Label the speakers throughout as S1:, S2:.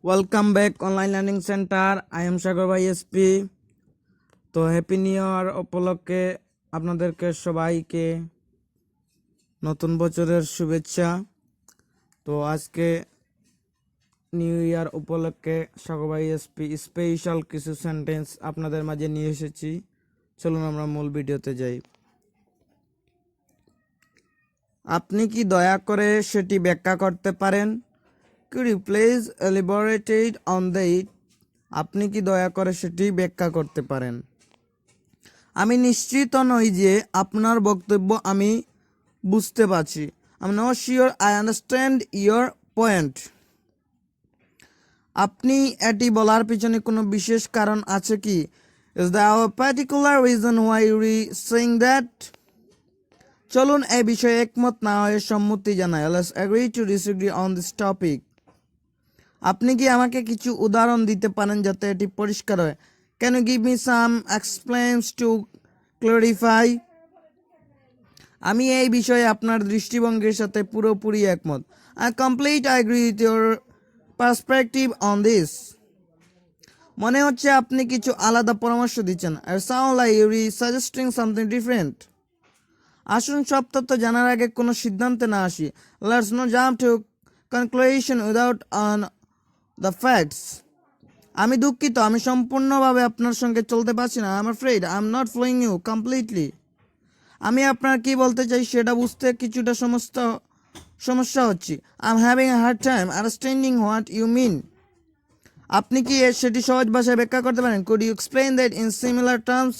S1: Welcome back online learning centre. I am Sagar ভাই SP. তো happy new year উপলক্ষে আপনাদেরকে সবাইকে নতুন বছরের শুভেচ্ছা। তো আজকে নিউ ইয়ার উপলক্ষে সাগর ভাই এসপি স্পেশাল কিছু সেন্টেন্স আপনাদের মাঝে নিয়ে এসেছি। চলুন আমরা মূল ভিডিওতে যাই। আপনি কি দয়া করে সেটি ব্যাখ্যা করতে পারেন? Could you please elaborate on that? আপনি কি দয়া করে সেটি ব্যাখ্যা করতে পারেন? আমি নিশ্চিত নই যে আপনার বক্তব্য আমি বুঝতে পারছি। I'm not sure I understand your point. আপনি এটি বলার পিছনে কোনো বিশেষ কারণ আছে কি? Is there a particular reason why you're saying that? চলুন এই বিষয়ে একমত না হয়ে সম্মতি জানাই। Let's agree to disagree on this topic. আপনি কি আমাকে কিছু উদাহরণ দিতে পারেন যাতে এটি পরিষ্কার হয়? Can you give me some explains to clarify? আমি এই বিষয়ে আপনার দৃষ্টিভঙ্গির সাথে পুরোপুরি একমত। I completely agree with your perspective on this. মনে হচ্ছে আপনি কিছু আলাদা পরামর্শ দিচ্ছেন। It sounds like you're suggesting something different. আসুন সব তথ্য জানার আগে কোনো সিদ্ধান্তে না আসি। Let's not jump to conclusion without on the facts. আমি দুঃখিত, আমি সম্পূর্ণভাবে আপনার সঙ্গে চলতে পারছি না। I'm afraid I'm not following you completely. আমি আপনার কি বলতে চাই সেটা বুঝতে কিছুটা সমস্যা হচ্ছে। I'm having a hard time understanding what you mean. আপনি কি সেটি সহজ ভাষায় ব্যাখ্যা করতে পারেন? Could you explain that in similar terms?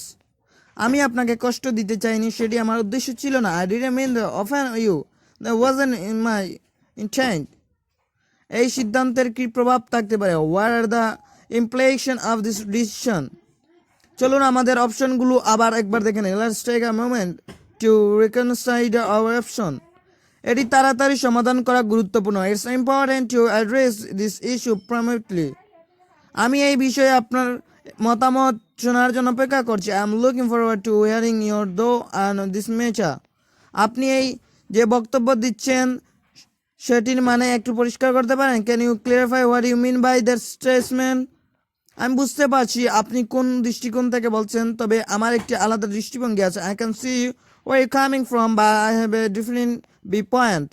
S1: আমি আপনাকে কষ্ট দিতে চাইনি, সেটি আমার উদ্দেশ্য ছিল না। I didn't mean to offend you. That wasn't in my intent. এই সিদ্ধান্তের কি প্রভাব থাকতে পারে? What are the implications of this decision? চলুন আমাদের অপশনগুলো আবার একবার দেখে নিই। Let's take a moment to reconsider our option. এটি তাড়াতাড়ি সমাধান করা গুরুত্বপূর্ণ। It's important to address this issue promptly. আমি এই বিষয়ে আপনার মতামত শোনার জন্য অপেক্ষা করছি। I am looking forward to hearing your thoughts on this matter. আপনি এই যে বক্তব্য দিচ্ছেন সেটির মানে একটু পরিষ্কার করতে পারেন? Can you clarify what you mean by that statement? আমি বুঝতে পারছি আপনি কোন দৃষ্টিকোণ থেকে বলছেন, তবে আমার একটি আলাদা দৃষ্টিভঙ্গি আছে। I can see where you're coming from, but I have a different viewpoint.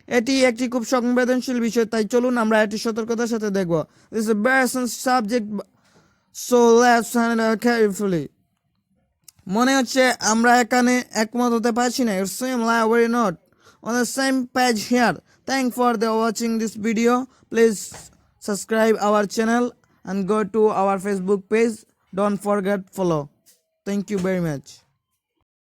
S1: এটি একটি খুব সংবেদনশীল বিষয়, তাই চলুন আমরা এটি সতর্কতার সাথে দেখব। This is a very sensitive subject, so let's handle it carefully. মনে হচ্ছে আমরা এখানে একমত হতে পারছি না। It seems like we're not on the same page here. Thanks for watching this video. Please subscribe our channel and go to our Facebook page. Don't forget follow. Thank you very much.